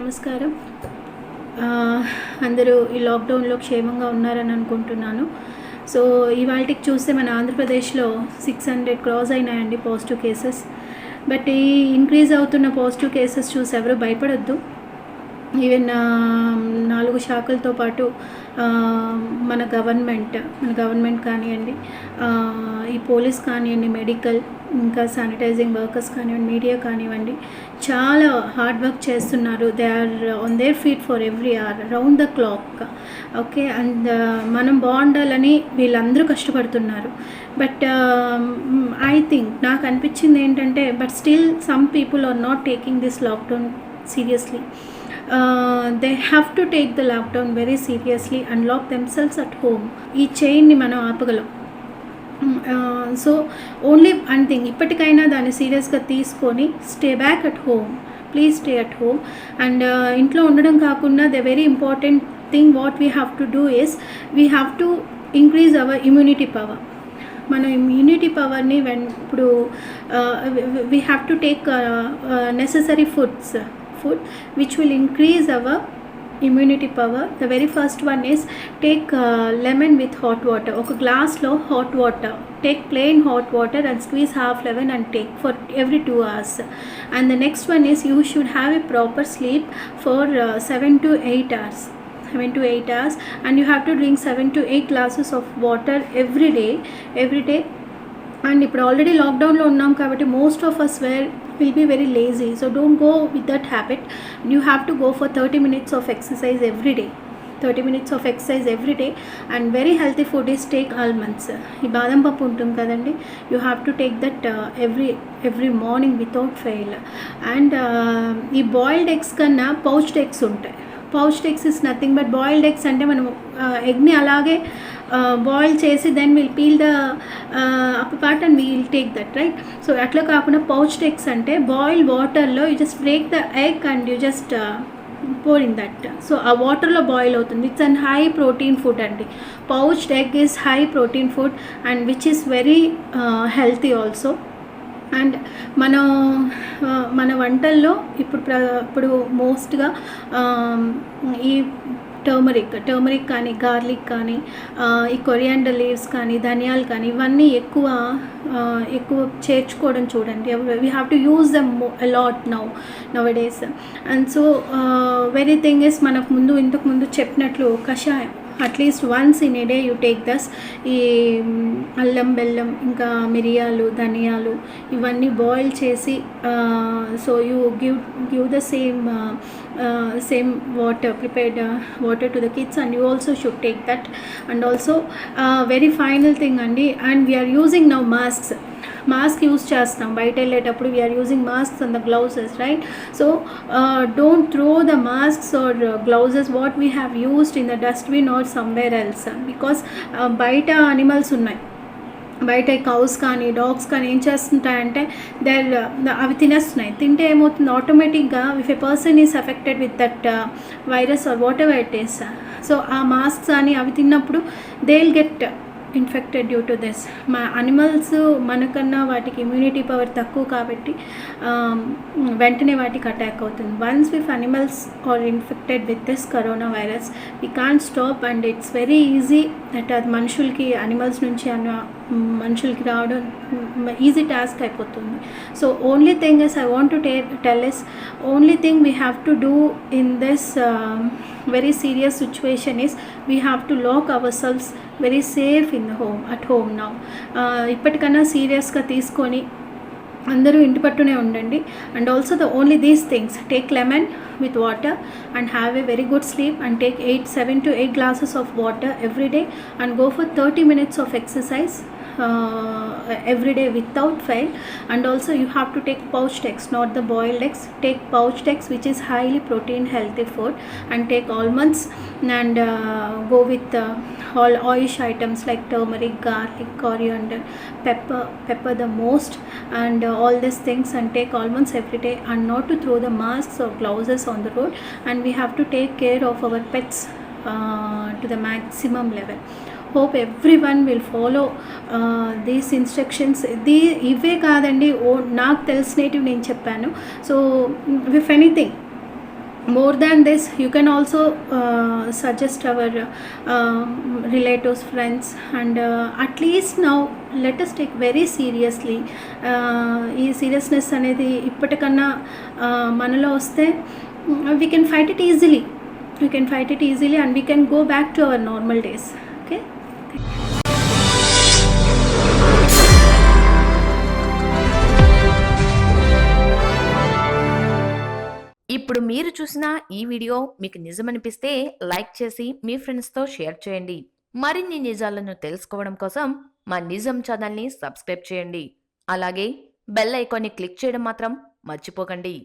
నమస్కారం. అందరూ ఈ లాక్డౌన్లో క్షేమంగా ఉన్నారని అనుకుంటున్నాను. సో ఇవాళకి చూస్తే మన ఆంధ్రప్రదేశ్లో 600 క్రాస్ అయినాయండి పాజిటివ్ కేసెస్. బట్ ఈ ఇంక్రీజ్ అవుతున్న పాజిటివ్ కేసెస్ చూసి ఎవరు భయపడొద్దు. ఈవెన్ 4 శాఖలతో పాటు మన గవర్నమెంట్ కానివ్వండి, ఈ పోలీస్ కానివ్వండి, మెడికల్, ఇంకా శానిటైజింగ్ వర్కర్స్ కానివ్వండి, మీడియా కానివ్వండి, చాలా హార్డ్ వర్క్ చేస్తున్నారు. They are on their feet for every hour, round the clock. Okay, and మనం బాగుండాలని వీళ్ళందరూ కష్టపడుతున్నారు. బట్ ఐ థింక్ నాకు అనిపించింది ఏంటంటే, but still some people are not taking this lockdown seriously. They have to take the lockdown very seriously and lock themselves at home. ఈ చైన్ని మనం ఆపగలం. So only one thing, ఇప్పటికైనా దాన్ని సీరియస్గా తీసుకొని stay back at home, please stay at home. And ఇంట్లో ఉండడం కాకుండా the very important thing what we have to do is we have to increase hour immunity power. మన ఇమ్యూనిటీ పవర్ని ఇప్పుడు we have to take necessary food which will increase our immunity power. The very first one is take lemon with hot water. ఒక గ్లాస్లో hot water, take plain hot water and squeeze half lemon and take for every 2 hours. And the next one is you should have a proper sleep for 7 to 8 hours. 7 to 8 hours, and you have to drink 7 to 8 glasses of water every day. And ఇప్పుడు already లాక్డౌన్లో ఉన్నాం కాబట్టి most of us will be very lazy, so don't go with that habit. You have to go for 30 minutes of exercise every day. 30 minutes of exercise every day. And very healthy food is take almonds. ఈ బాదం పప్పు ఉంటుంది కదండి, you have to take that every morning without fail. And ఈ boiled eggs కన్నా poached eggs ఉంటాయి. Poached eggs is nothing but boiled eggs అంటే మనం ఎగ్ని అలాగే బాయిల్ చేసి then will peel the upper part and will take that, right? So అట్లా కాకుండా పౌచ్డ్ ఎగ్స్ అంటే బాయిల్ వాటర్లో you just break the egg and you just pour in that. So ఆ వాటర్లో బాయిల్ అవుతుంది. It's an high protein food అండి. Poached egg is high protein food and which is very healthy also. And మన వంటల్లో ఇప్పుడు మోస్ట్గా ఈ turmeric కానీ, garlic కానీ, ఈ కొరియాండర్ లీవ్స్ కానీ, ధనియాలు కానీ, ఇవన్నీ ఎక్కువ చేర్చుకోవడం చూడండి. We have to use them a lot nowadays. And so very thing is, మనకు ఇంతకు ముందు చెప్పినట్లు కషాయం at least once in a day you take this. ఈ అల్లం, బెల్లం, ఇంకా మిరియాలు, ధనియాలు ఇవన్నీ బాయిల్ చేసి so you give the same water, prepared water to the kids, and you also should take that. And also very final thing అండి, and we are using now mask use చేస్తాం బయట వెళ్ళేటప్పుడు. We are using masks and the gloves, right? So don't throw the masks or gloves what we have used in the dustbin or somewhere else. Because బయట animals ఉన్నాయి, బయట cows కానీ, dogs కానీ ఏం చేస్తుంటాయంటే అవి తినేస్తున్నాయి. తింటే ఏమవుతుంది, ఆటోమేటిక్గా if a person is affected with that virus are what ever it is, so ఆ మాస్క్స్ అని అవి తిన్నప్పుడు they will get infected due to this. Animals మనకన్నా వాటికి ఇమ్యూనిటీ పవర్ తక్కువ కాబట్టి వెంటనే వాటికి అటాక్ అవుతుంది. Once if animals are infected with this corona virus we can't stop, and it's very easy that అది మనుషులకి అనిమల్స్ నుంచి మనుషులకి రావడం ఈజీ టాస్క్ అయిపోతుంది. So only thing is I want to tell is, only thing we have to do in this very serious situation is we have to lock ourselves very safe in the home, at home now. ఇప్పటికన్నా సీరియస్గా తీసుకొని అందరూ ఇంటి పట్టునే ఉండండి. And also the only these things, take lemon with water and have a very good sleep, and take 7 to 8 glasses of water every day, and go for 30 minutes of exercise every day without fail. And also you have to take poached eggs, not the boiled eggs. Take poached eggs, which is highly protein healthy food, and take almonds, and go with all oilish items like turmeric, garlic, coriander, pepper the most, and all these things, and take almonds every day, and not to throw the masks or glasses on the road. And we have to take care of our pets to the maximum level. Hope everyone will follow these instructions. ఇవే కాదండి, నాకు తెలిసినవి నేను చెప్పాను. So if anything more than this, you can also suggest our relatives, friends, and at least now let us take very seriously. ఈ seriousness అనేది ఇప్పటికన్నా మనలో వస్తే we can fight it easily. We can fight it easily and we can go back to our normal days. Okay. ఇప్పుడు మీరు చూసిన ఈ video మీకు నిజమనిపిస్తే లైక్ చేసి మీ ఫ్రెండ్స్తో షేర్ చేయండి. మరిన్ని నిజాలను తెలుసుకోవడం కోసం మా నిజం ఛానల్ని సబ్స్క్రైబ్ చేయండి. అలాగే బెల్ ఐకాన్ని క్లిక్ చేయడం మాత్రం మర్చిపోకండి.